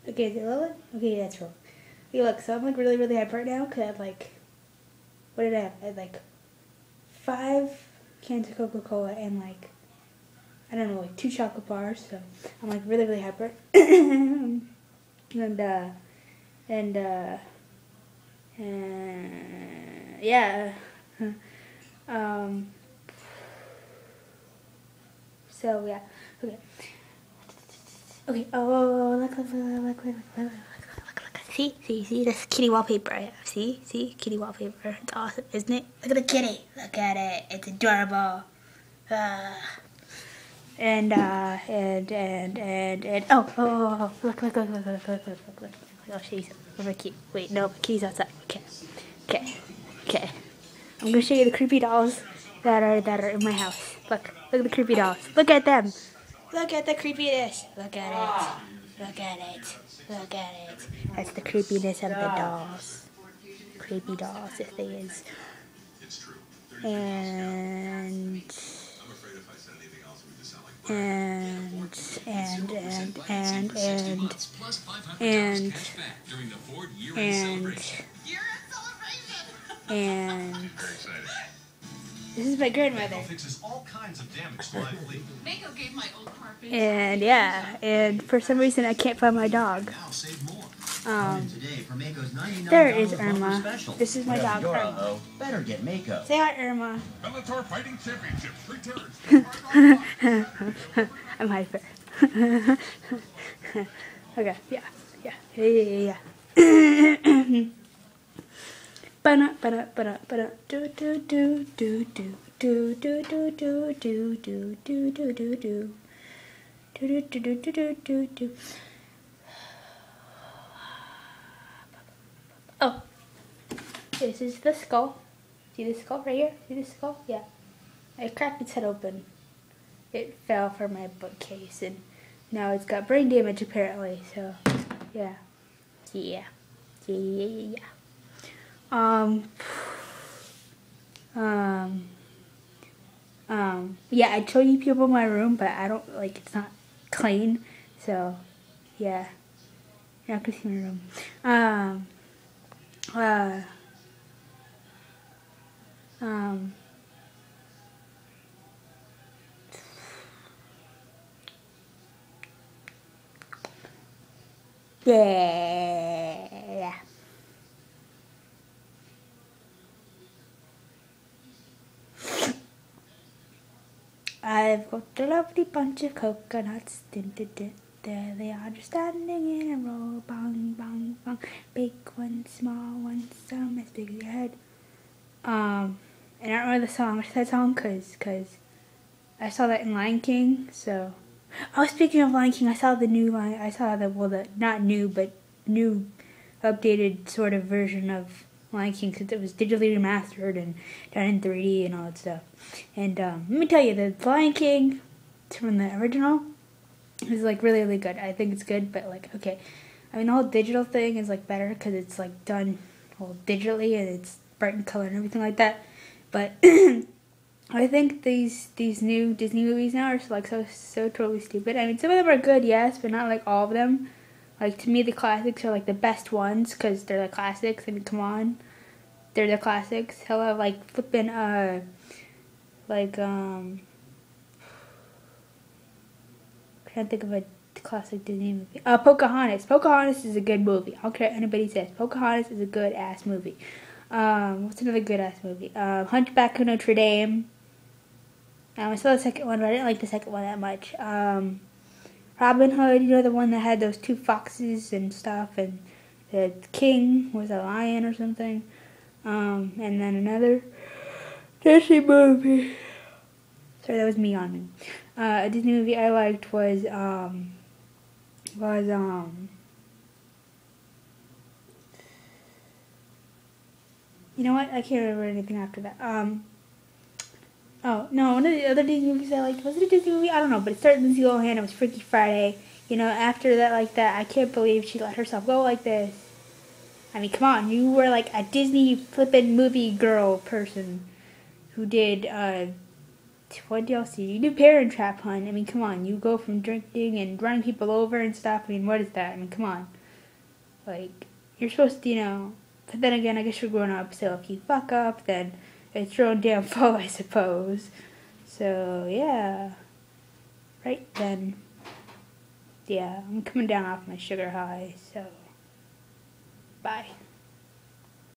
Okay, is it low? Okay, that's wrong. Okay, look, so I'm like really, really hyped right now because I had like, what did I have? I had like 5 cans of Coca-Cola and like, I don't know, like 2 chocolate bars. So I'm like really, really hyper. and and yeah. um. So yeah. Okay. Okay. Oh, look. See, this kitty wallpaper I have. See, kitty wallpaper. It's awesome, isn't it? Look at the kitty. Look at it. It's adorable. And look. Oh, she's over key. Wait, no, key's outside. Okay. I'm gonna show you the creepy dolls that are in my house. Look at the creepy dolls. Look at them. Look at the creepiness. Look at it. That's the creepiness of the dolls. Creepy dolls, if they is. And this is my grandmother. And yeah, and for some reason I can't find my dog. There is Irma. This is my dog, Irma. Better get Mako. Say hi, Irma. Bellator Fighting Championships returns. I'm hyper. Okay, yeah. Oh, this is the skull. See the skull right here? See the skull? Yeah. I cracked its head open. It fell from my bookcase and now it's got brain damage apparently, so yeah. Yeah, I'd show you people my room, but I don't, like, it's not clean, so yeah. You're not gonna see my room. Yeah. I've got a lovely bunch of coconuts. There they are, just standing in a row. Bang, bang, bang. Big ones, small ones, some as big as your head. And I don't remember the song. I said that song because I saw that in Lion King. So, speaking of Lion King, I saw the new Lion. I saw the not new but new, updated sort of version of Lion King because it was digitally remastered and done in 3D and all that stuff. And let me tell you, the Lion King from the original is like really, really good. I think it's good, but like, okay, I mean the whole digital thing is like better because it's like done whole digitally and it's bright in color and everything like that. But I think these new Disney movies now are like so totally stupid. I mean, some of them are good, yes, but not like all of them. Like, to me, the classics are like the best ones because they're the classics. I mean, come on, they're the classics. Hello, like flipping can't think of a classic Disney movie. Pocahontas. Pocahontas is a good movie. I don't care what anybody says. Pocahontas is a good ass movie. What's another good ass movie? Hunchback of Notre Dame. I saw the second one, but I didn't like the second one that much. Robin Hood, you know, the one that had those 2 foxes and stuff, and the king was a lion or something. And then another Disney movie. Sorry, that was me yawning. A Disney movie I liked was you know what? I can't remember anything after that. Oh, no, one of the other Disney movies I liked, was it a Disney movie? I don't know, but it started Lindsay Lohan, it was Freaky Friday. You know, after that, like that, I can't believe she let herself go like this. I mean, come on, you were like a Disney flippin' movie girl person who did, What else do you do? Parent Trap hunt. I mean, come on. You go from drinking and running people over and stuff. I mean, what is that? I mean, come on. Like, you're supposed to, but then again, I guess you're grown up, so if you fuck up, then it's your own damn fault, I suppose. So, yeah. Right then. Yeah, I'm coming down off my sugar high, so bye.